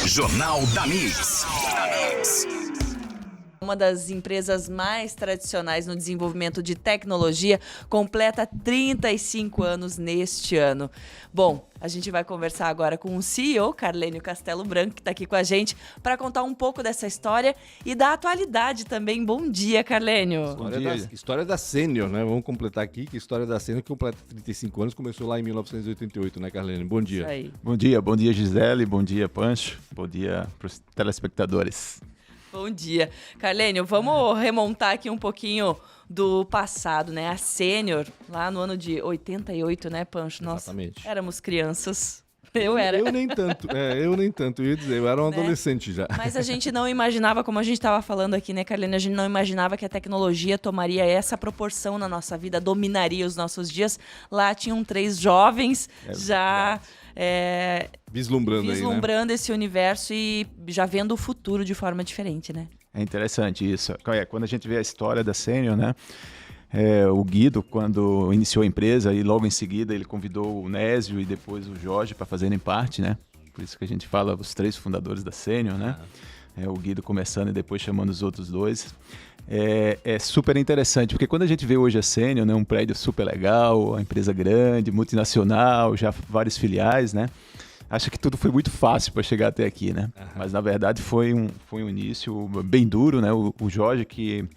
Jornal da Mix. Uma das empresas mais tradicionais no desenvolvimento de tecnologia, completa 35 anos neste ano. Bom, a gente vai conversar agora com o CEO, Carlênio Castelo Branco, que está aqui com a gente, para contar um pouco dessa história e da atualidade também. Bom dia, Carlênio. História da Sênior, né? Vamos completar aqui que a história da Sênior, que completa 35 anos, começou lá em 1988, né, Carlênio? Bom dia. Isso aí. Bom dia, Gisele, bom dia, Pancho, bom dia para os telespectadores. Bom dia. Carlênio, vamos remontar aqui um pouquinho do passado, né? A Sênior, lá no ano de 88, né, Pancho? Nossa, exatamente. Éramos crianças. Eu era. Eu nem tanto, eu ia dizer, eu era um Né? adolescente já. Mas a gente não imaginava, como a gente estava falando aqui, né, Carlênio? A gente não imaginava que a tecnologia tomaria essa proporção na nossa vida, dominaria os nossos dias. Lá tinham 3 jovens já Vislumbrando esse universo e já vendo o futuro de forma diferente, né? É interessante isso. Quando a gente vê a história da Sênior, né? O Guido, quando iniciou a empresa, e logo em seguida ele convidou o Nésio e depois o Jorge para fazerem parte, né? Por isso que a gente fala os 3 fundadores da Sênior, né? O Guido começando e depois chamando os outros 2. É super interessante, porque quando a gente vê hoje a Sênior, né, um prédio super legal, uma empresa grande, multinacional, já vários filiais, né? Acha que tudo foi muito fácil para chegar até aqui, né? Mas na verdade foi um início bem duro, né? O Jorge, que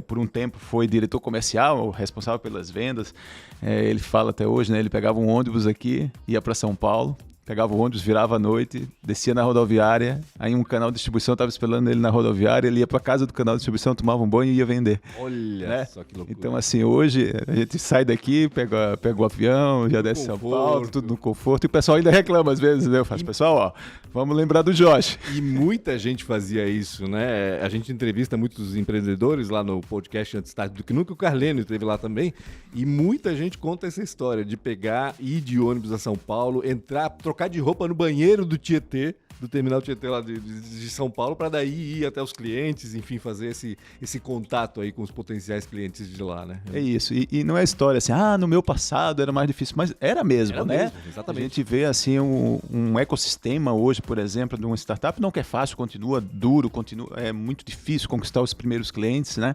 por um tempo foi diretor comercial, responsável pelas vendas, ele fala até hoje, né? Ele pegava um ônibus aqui, ia para São Paulo, pegava o ônibus, virava à noite, descia na rodoviária, aí um canal de distribuição estava esperando ele na rodoviária, ele ia para casa do canal de distribuição, tomava um banho e ia vender. Olha, né? Só que loucura. Então assim, hoje a gente sai daqui, pega o avião, já desce em São Paulo, tudo no conforto, e o pessoal ainda reclama às vezes, né? Eu faço, pessoal, ó, vamos lembrar do Jorge. E muita gente fazia isso, né? A gente entrevista muitos empreendedores lá no podcast Antes Tarde do Que Nunca, o Carlênio esteve lá também, e muita gente conta essa história de pegar, ir de ônibus a São Paulo, entrar, trocar de roupa no banheiro do Tietê, do terminal Tietê lá de São Paulo, para daí ir até os clientes, enfim, fazer esse contato aí com os potenciais clientes de lá, né? É isso, e não é história assim, no meu passado era mais difícil, mas era mesmo, né? Mesmo, exatamente. A gente vê assim um ecossistema hoje, por exemplo, de uma startup, não que é fácil, continua duro, é muito difícil conquistar os primeiros clientes, né?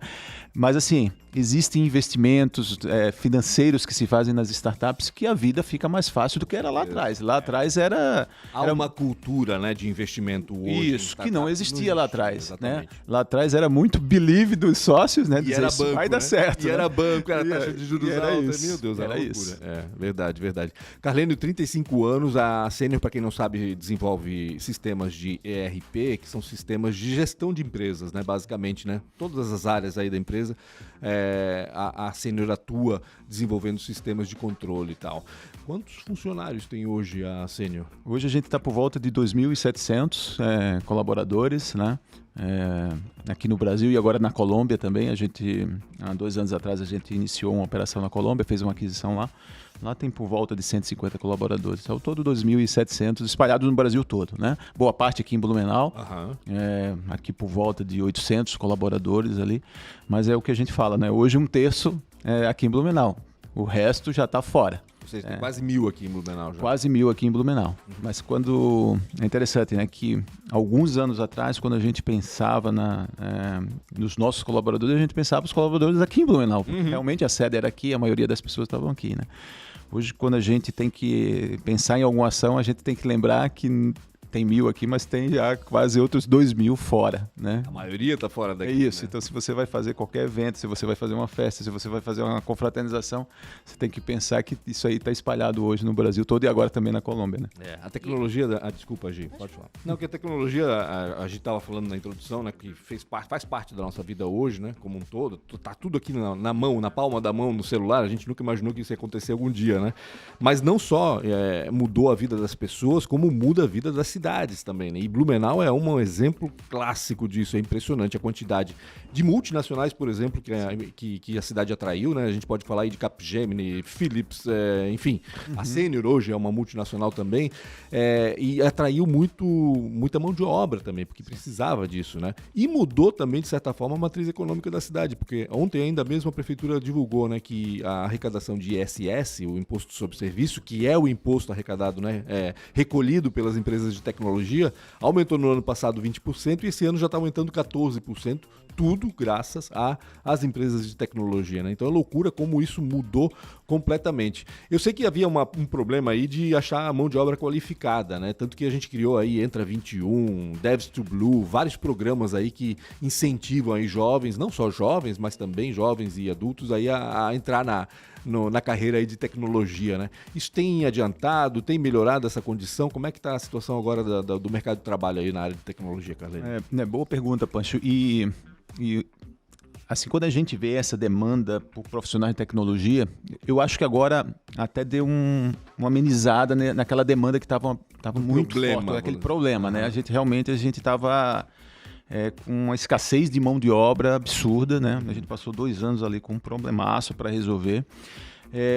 Mas assim, existem investimentos financeiros que se fazem nas startups que a vida fica mais fácil do que era lá atrás. Lá atrás era uma cultura, né, de investimento hoje. Isso, que não existia lá atrás, exatamente. né? Lá atrás era muito believe dos sócios, né? E Dizer, era isso banco, vai dar né? certo. E né? era banco, era taxa de juros era alta. isso, Meu Deus, era loucura. isso. Verdade. Carlênio, 35 anos, a Sênior, para quem não sabe, desenvolve sistemas de ERP, que são sistemas de gestão de empresas, né? Basicamente, né? Todas as áreas aí da empresa, a Sênior atua desenvolvendo sistemas de controle e tal. Quantos funcionários tem hoje a Sênior? Hoje a gente está por volta de 2.700 colaboradores, né? Aqui no Brasil e agora na Colômbia também. Há 2 anos atrás a gente iniciou uma operação na Colômbia, fez uma aquisição lá. Lá tem por volta de 150 colaboradores. Ao todo 2.700 espalhados no Brasil todo, né? Boa parte aqui em Blumenau, aqui por volta de 800 colaboradores ali. Mas é o que a gente fala, né? Hoje 1/3 é aqui em Blumenau. O resto já está fora. Vocês têm quase 1.000 aqui em Blumenau já. Quase 1.000 aqui em Blumenau. Mas é interessante, né, que alguns anos atrás, quando a gente pensava nos nossos colaboradores, a gente pensava os colaboradores aqui em Blumenau. Realmente a sede era aqui, a maioria das pessoas estavam aqui, né? Hoje, quando a gente tem que pensar em alguma ação, a gente tem que lembrar que tem 1.000 aqui, mas tem já quase outros 2.000 fora, né? A maioria está fora daqui. É isso, né? Então se você vai fazer qualquer evento, se você vai fazer uma festa, se você vai fazer uma confraternização, você tem que pensar que isso aí está espalhado hoje no Brasil todo e agora também na Colômbia, né? A tecnologia... desculpa, Gi, pode falar. Não, que a tecnologia, a gente estava falando na introdução, né, que faz parte da nossa vida hoje, né, como um todo. Tá tudo aqui na mão, na palma da mão, no celular. A gente nunca imaginou que isso ia acontecer algum dia, né? Mas não só mudou a vida das pessoas, como muda a vida das cidades também, né? E Blumenau é um exemplo clássico disso. É impressionante a quantidade de multinacionais, por exemplo, que a cidade atraiu, né? A gente pode falar aí de Capgemini, Philips, enfim. A Sênior hoje é uma multinacional também, e atraiu muita mão de obra também, porque precisava disso, né? E mudou também, de certa forma, a matriz econômica da cidade, porque ontem ainda mesmo a prefeitura divulgou, né, que a arrecadação de ISS, o Imposto sobre Serviço, que é o imposto arrecadado, né, recolhido pelas empresas de tecnologia, aumentou no ano passado 20% e esse ano já está aumentando 14%, tudo graças às empresas de tecnologia, né? Então é loucura como isso mudou completamente. Eu sei que havia um problema aí de achar a mão de obra qualificada, né? Tanto que a gente criou aí Entra 21, Devs to Blue, vários programas aí que incentivam aí jovens, não só jovens, mas também jovens e adultos aí a entrar na carreira aí de tecnologia, né? Isso tem adiantado, tem melhorado essa condição? Como é que está a situação agora do mercado de trabalho aí na área de tecnologia, Carlene? Boa pergunta, Pancho. E assim, quando a gente vê essa demanda por profissionais de tecnologia, eu acho que agora até deu uma amenizada, né, naquela demanda que estava muito forte, aquele problema, né? A gente estava com uma escassez de mão de obra absurda, né? A gente passou 2 anos ali com um problemaço para resolver.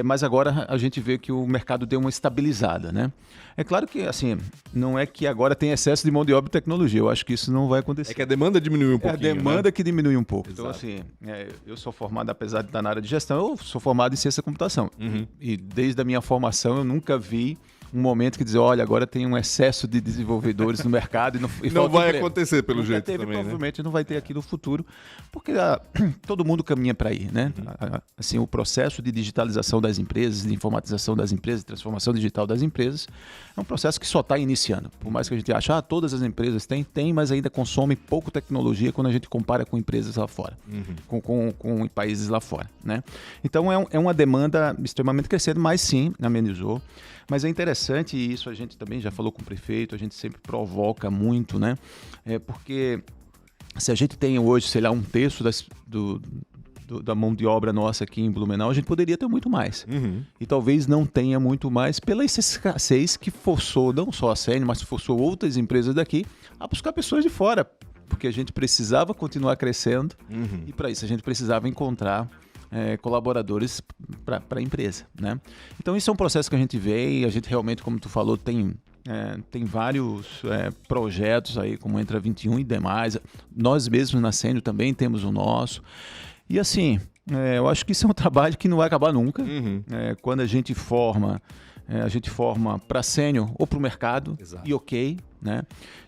Mas agora a gente vê que o mercado deu uma estabilizada, né? É claro que, assim, não é que agora tem excesso de mão de obra e tecnologia. Eu acho que isso não vai acontecer. É que a demanda diminuiu um pouquinho, a demanda, né? Que diminui um pouco. Exato. Então, assim, eu sou formado, apesar de estar na área de gestão, eu sou formado em ciência da computação. E desde a minha formação eu nunca vi um momento que diz, olha, agora tem um excesso de desenvolvedores no mercado e não vai acontecer pelo jeito também, provavelmente, né? Não vai ter aqui no futuro, porque todo mundo caminha para aí, né? Assim, o processo de digitalização das empresas, de informatização das empresas, transformação digital das empresas, é um processo que só está iniciando. Por mais que a gente ache, todas as empresas têm, mas ainda consomem pouco tecnologia quando a gente compara com empresas lá fora, com países lá fora, né? Então, é uma demanda extremamente crescente, mas sim, amenizou. Mas é interessante, e isso a gente também já falou com o prefeito, a gente sempre provoca muito, né? Porque se a gente tem hoje, sei lá, 1/3 da mão de obra nossa aqui em Blumenau, a gente poderia ter muito mais. E talvez não tenha muito mais pela escassez que forçou não só a Sênior, mas forçou outras empresas daqui a buscar pessoas de fora. Porque a gente precisava continuar crescendo e para isso a gente precisava encontrar colaboradores para a empresa, né? Então isso é um processo que a gente vê e a gente realmente, como tu falou, tem vários projetos aí, como Entra 21 e demais. Nós mesmos na Sênior também temos o nosso. E assim, eu acho que isso é um trabalho que não vai acabar nunca. Quando a gente forma para Sênior ou para o mercado. Exato. E ok, né?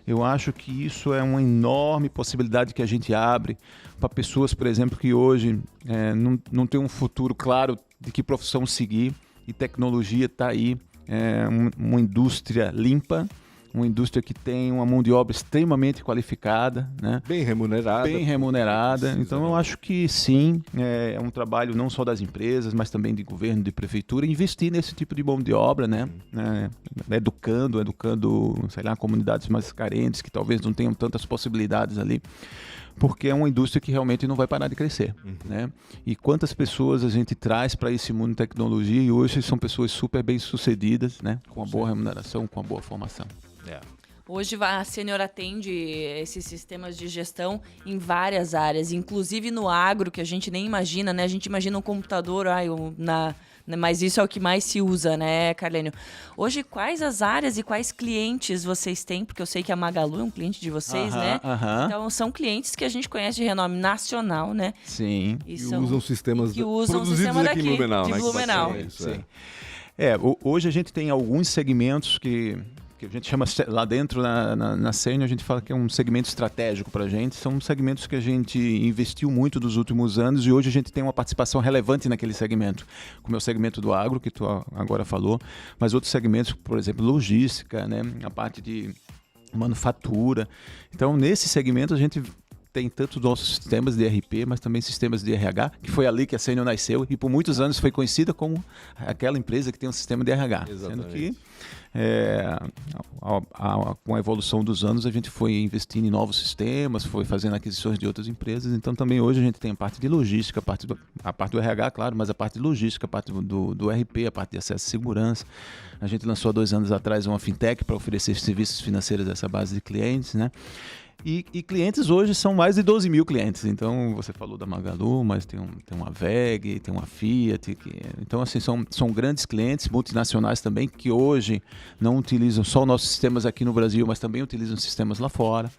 Eu acho que isso é uma enorme possibilidade que a gente abre para pessoas, por exemplo, que hoje não tem um futuro claro de que profissão seguir, e tecnologia está aí, uma indústria limpa, uma indústria que tem uma mão de obra extremamente qualificada, né? Bem remunerada. Então eu acho que sim, é um trabalho não só das empresas, mas também de governo, de prefeitura, investir nesse tipo de mão de obra, né? Educando, sei lá, comunidades mais carentes, que talvez não tenham tantas possibilidades ali, porque é uma indústria que realmente não vai parar de crescer, né? E quantas pessoas a gente traz para esse mundo de tecnologia, e hoje são pessoas super bem sucedidas, né? Com uma boa remuneração, com uma boa formação. Hoje a Sênior atende esses sistemas de gestão em várias áreas, inclusive no agro, que a gente nem imagina, né? A gente imagina um computador, mas isso é o que mais se usa, né, Carlênio? Hoje, quais as áreas e quais clientes vocês têm? Porque eu sei que a Magalu é um cliente de vocês, né? Então, são clientes que a gente conhece de renome nacional, né? Sim. E usam sistemas produzidos aqui em Blumenau, né? Blumenau. Sim. Hoje a gente tem alguns segmentos que a gente chama lá dentro na Sênior, a gente fala que é um segmento estratégico para a gente. São segmentos que a gente investiu muito nos últimos anos e hoje a gente tem uma participação relevante naquele segmento, como é o segmento do agro, que tu agora falou, mas outros segmentos, por exemplo, logística, né? A parte de manufatura. Então, nesse segmento a gente tem tanto nossos sistemas de ERP, mas também sistemas de RH, que foi ali que a Sênior nasceu e por muitos anos foi conhecida como aquela empresa que tem um sistema de RH. Exatamente. Sendo que com a evolução dos anos a gente foi investindo em novos sistemas, foi fazendo aquisições de outras empresas, então também hoje a gente tem a parte de logística, a parte do RH, claro, mas a parte de logística, a parte do ERP, a parte de acesso e segurança. A gente lançou há 2 anos atrás uma fintech para oferecer serviços financeiros a essa base de clientes, né? E clientes hoje são mais de 12 mil clientes. Então, você falou da Magalu, mas tem uma VEG, tem uma Fiat. Então, assim, são grandes clientes, multinacionais também, que hoje não utilizam só nossos sistemas aqui no Brasil, mas também utilizam sistemas lá fora.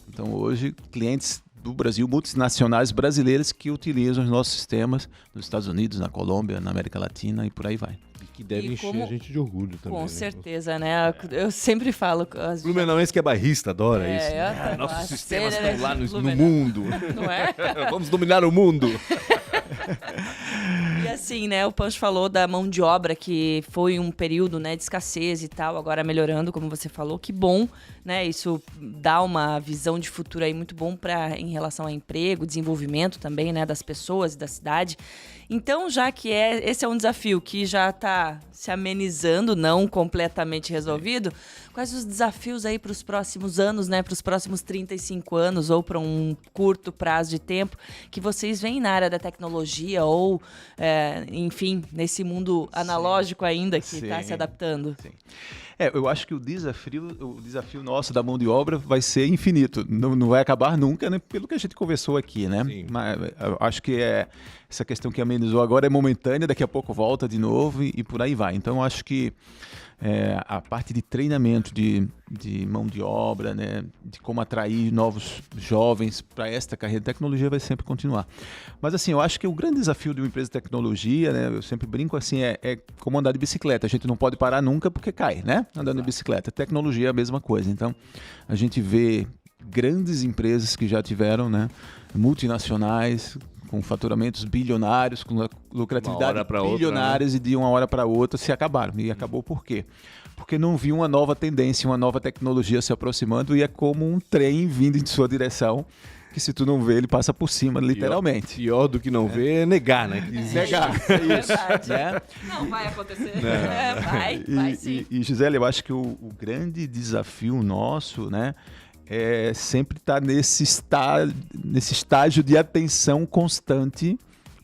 Então, hoje, clientes do Brasil, multinacionais brasileiras que utilizam os nossos sistemas nos Estados Unidos, na Colômbia, na América Latina e por aí vai. E que deve E encher como- a gente de orgulho também. Com né? certeza, né? Eu sempre falo. Blumenauense que é bairrista, adora É, isso. eu- Nossos a sistemas cena estão lá no Blumenau. mundo. Não é? Vamos dominar o mundo. E assim, né, o Pancho falou da mão de obra, que foi um período, né, de escassez e tal, agora melhorando, como você falou, que bom, né, isso dá uma visão de futuro aí muito bom em relação a emprego, desenvolvimento também, né, das pessoas e da cidade. Então, já que esse é um desafio que já está se amenizando, não completamente resolvido, quais os desafios aí para os próximos anos, né, para os próximos 35 anos ou para um curto prazo de tempo que vocês veem na área da tecnologia ou, enfim, nesse mundo analógico ainda que está Sim. se adaptando? Sim. Eu acho que o desafio nosso da mão de obra vai ser infinito. Não vai acabar nunca, né? Pelo que a gente conversou aqui, né? Sim. Mas eu acho que essa questão que amenizou agora é momentânea, daqui a pouco volta de novo e por aí vai. Então, eu acho que a parte de treinamento de mão de obra, né, de como atrair novos jovens para esta carreira de tecnologia vai sempre continuar. Mas assim, eu acho que o grande desafio de uma empresa de tecnologia, né, eu sempre brinco assim, é como andar de bicicleta. A gente não pode parar nunca porque cai, né? Andando de bicicleta. Tecnologia é a mesma coisa. Então, a gente vê grandes empresas que já tiveram, né, multinacionais, com faturamentos bilionários, com lucratividade bilionárias, né? E de uma hora para outra se acabaram. E acabou por quê? Porque não viu uma nova tendência, uma nova tecnologia se aproximando e é como um trem vindo em sua direção, que se tu não vê, ele passa por cima, literalmente. Pior do que não ver é negar, né? Que existe. Negar. É verdade. Né? Não vai acontecer. Não. Vai sim. E Gisele, eu acho que o grande desafio nosso, né, é sempre estar nesse estágio de atenção constante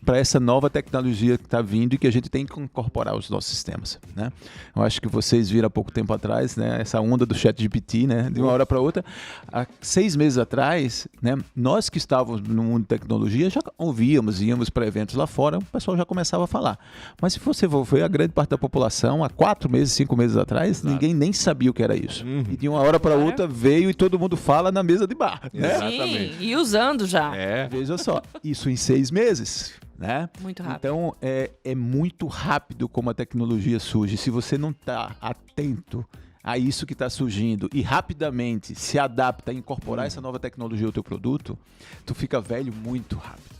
para essa nova tecnologia que está vindo e que a gente tem que incorporar aos nossos sistemas, né? Eu acho que vocês viram há pouco tempo atrás, né, essa onda do ChatGPT, né, de uma hora para outra. Há 6 meses atrás, né, nós que estávamos no mundo de tecnologia já ouvíamos, íamos para eventos lá fora, o pessoal já começava a falar. Mas se você for ver a grande parte da população, há 4 meses, 5 meses atrás, ninguém nem sabia o que era isso. E de uma hora para outra veio e todo mundo fala na mesa de bar, né? Exatamente. Sim, e usando já. Veja só, isso em 6 meses. Né? Muito rápido. Então, é muito rápido como a tecnologia surge. Se você não está atento a isso que está surgindo e rapidamente se adapta a incorporar essa nova tecnologia ao teu produto, tu fica velho muito rápido.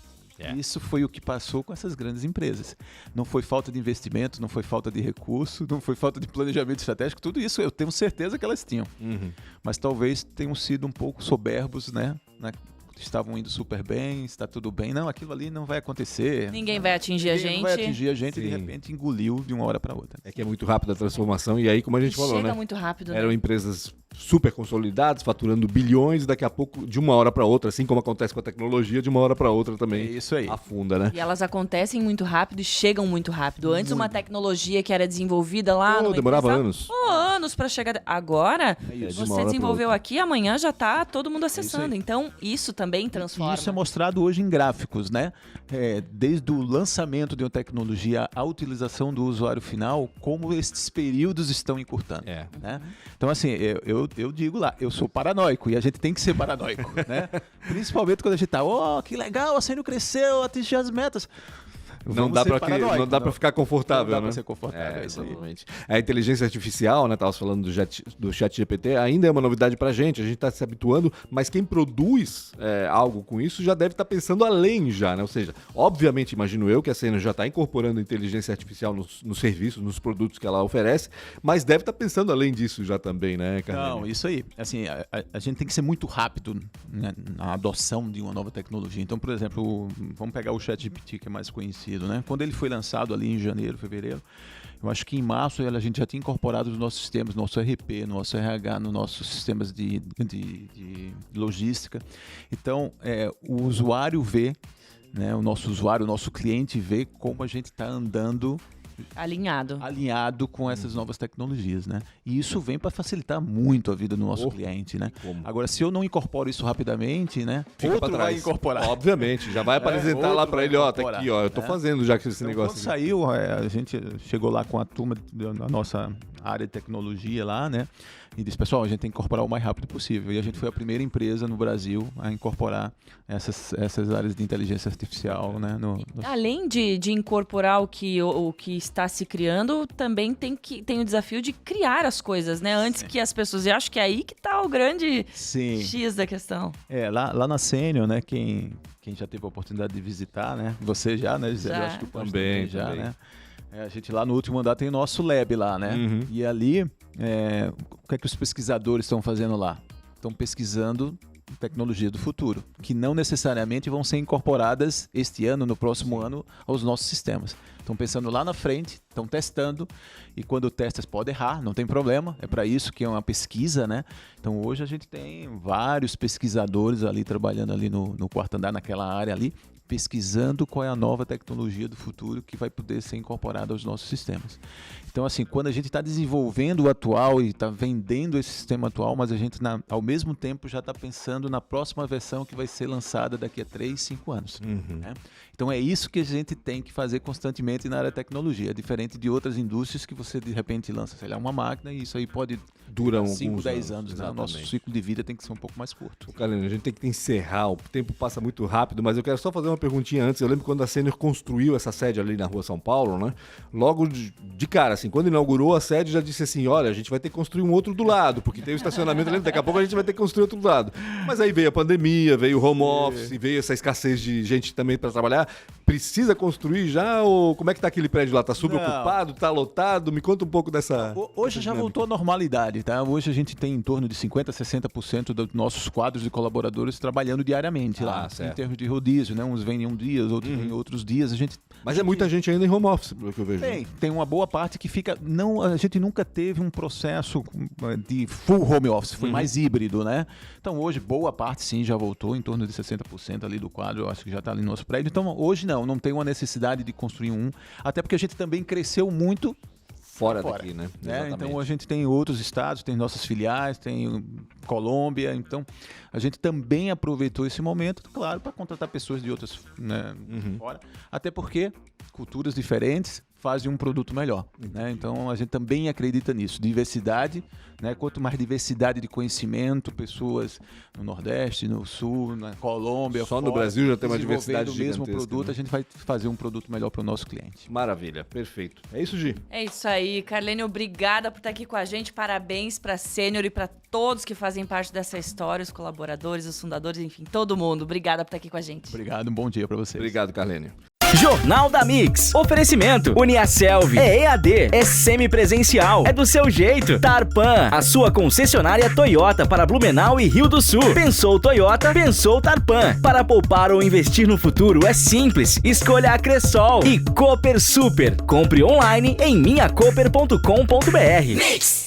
Isso foi o que passou com essas grandes empresas. Não foi falta de investimento, não foi falta de recurso, não foi falta de planejamento estratégico, tudo isso eu tenho certeza que elas tinham. Mas talvez tenham sido um pouco soberbos, né? Estavam indo super bem, está tudo bem. Não, aquilo ali não vai acontecer. Ninguém vai atingir a gente. Não vai atingir a gente e de Sim. repente engoliu de uma hora para outra. É que é muito rápida a transformação. E aí, como a gente falou, Chega né? muito rápido, né? Eram empresas super consolidadas, faturando bilhões, daqui a pouco, de uma hora para outra, assim como acontece com a tecnologia, de uma hora para outra também É isso aí. afunda, né? E elas acontecem muito rápido e chegam muito rápido. Antes, uma tecnologia que era desenvolvida lá... numa Demorava empresa, anos. anos para chegar... Agora, de uma você hora pra desenvolveu outra. aqui, amanhã já tá todo mundo acessando. Então, isso também transforma. E isso é mostrado hoje em gráficos, né? Desde o lançamento de uma tecnologia à utilização do usuário final, como esses períodos estão encurtando. Né? Então, assim, eu digo lá, eu sou paranoico e a gente tem que ser paranoico, né? Principalmente quando a gente tá, que legal, a Sênio cresceu, atingiu as metas. Não Vamos dá, ser pra paranoico, não dá pra ficar confortável, não dá né? pra ser confortável, é isso aí. Exatamente. A inteligência artificial, né? Tava falando do chat GPT, ainda é uma novidade pra gente, a gente tá se habituando, mas quem produz algo com isso já deve estar pensando além já, né? Ou seja, obviamente, imagino eu que a Sênio já está incorporando inteligência artificial nos serviços, nos produtos que ela oferece, mas deve estar pensando além disso já também, né, Carlinhos? Não, isso aí. Assim, a gente tem que ser muito rápido, né, na adoção de uma nova tecnologia. Então, por exemplo, vamos pegar o ChatGPT, que é mais conhecido, né? Quando ele foi lançado ali em janeiro, fevereiro, eu acho que em março a gente já tinha incorporado nos nossos sistemas, nosso RP, nosso RH, nos nossos sistemas de logística. Então, o usuário vê, né, o nosso cliente vê como a gente está andando alinhado com essas novas tecnologias, né? E isso vem para facilitar muito a vida do nosso cliente, né? Agora, se eu não incorporo isso rapidamente, né? Fica outro pra trás. vai incorporar. Obviamente, já vai apresentar lá outro para vai ele, ó, tá incorporar, aqui, ó, eu tô né? fazendo já que esse Então, negócio quando aqui. saiu, a gente chegou lá com a turma da nossa área de tecnologia lá, né? e disse, pessoal, a gente tem que incorporar o mais rápido possível. E a gente foi a primeira empresa no Brasil a incorporar essas áreas de inteligência artificial, né? Além de incorporar o que está se criando, também tem o desafio de criar as coisas, né? Antes que as pessoas... Eu acho que é aí que está o grande X da questão. Lá na Senior, né? Quem já teve a oportunidade de visitar, né? Você já, né, Gisele? Eu acho que o Pancho também já, né? A gente lá no último andar tem o nosso lab lá, né? E ali, o que é que os pesquisadores estão fazendo lá? Estão pesquisando tecnologia do futuro, que não necessariamente vão ser incorporadas este ano, no próximo ano, aos nossos sistemas. Estão pensando lá na frente, estão testando, e quando testas pode errar, não tem problema, é para isso que é uma pesquisa, né? Então hoje a gente tem vários pesquisadores ali trabalhando ali no quarto andar, naquela área ali, pesquisando qual é a nova tecnologia do futuro que vai poder ser incorporada aos nossos sistemas. Então, assim, quando a gente está desenvolvendo o atual e está vendendo esse sistema atual, mas a gente, ao mesmo tempo, já está pensando na próxima versão que vai ser lançada daqui a 3, 5 anos. Né? Então, é isso que a gente tem que fazer constantemente na área de tecnologia, diferente de outras indústrias que você, de repente, lança, sei lá, uma máquina e isso aí pode durar 5, 10 anos. Né? O nosso ciclo de vida tem que ser um pouco mais curto. Carlinhos, a gente tem que encerrar, o tempo passa muito rápido, mas eu quero só fazer uma perguntinha antes. Eu lembro quando a Senior construiu essa sede ali na Rua São Paulo, né? Logo de cara, assim, quando inaugurou a sede, já disse assim, olha, a gente vai ter que construir um outro do lado, porque tem o estacionamento ali, daqui a pouco a gente vai ter que construir outro do lado. Mas aí veio a pandemia, veio o home office, veio essa escassez de gente também para trabalhar. Precisa construir já ou como é que tá aquele prédio lá? Tá subocupado, tá lotado? Me conta um pouco dessa... Hoje já voltou à normalidade, tá? Hoje a gente tem em torno de 50%, 60% dos nossos quadros de colaboradores trabalhando diariamente lá, em termos de rodízio, né? Uns vêm em um dia, outros vêm em outros dias. Mas é muita gente ainda em home office, pelo que eu vejo. Tem uma boa parte que fica... a gente nunca teve um processo de full home office, foi mais híbrido, né? Então hoje boa parte sim já voltou, em torno de 60% ali do quadro, eu acho que já está ali no nosso prédio. Então hoje não tem uma necessidade de construir até porque a gente também cresceu muito fora daqui, né? Então a gente tem outros estados, tem nossas filiais, tem Colômbia, então a gente também aproveitou esse momento, claro, para contratar pessoas de outras, né, fora, até porque culturas diferentes fazem um produto melhor, né? Então a gente também acredita nisso, diversidade, né? Quanto mais diversidade de conhecimento, pessoas no Nordeste, no Sul, na Colômbia, só no Brasil já tem uma diversidade do mesmo produto, né? A gente vai fazer um produto melhor para o nosso cliente. Maravilha, perfeito. É isso, Gi? É isso aí, Carlene, obrigada por estar aqui com a gente, parabéns para a Senior e para todos que fazem parte dessa história, os colaboradores, os fundadores, enfim, todo mundo. Obrigada por estar aqui com a gente. Obrigado, um bom dia para vocês. Obrigado, Carlene. Jornal da Mix. Oferecimento. Uniaselv. É EAD. É semipresencial. É do seu jeito. Tarpan. A sua concessionária Toyota para Blumenau e Rio do Sul. Pensou Toyota? Pensou Tarpan. Para poupar ou investir no futuro é simples. Escolha a Cressol. E Cooper Super. Compre online em minhacoper.com.br. Mix.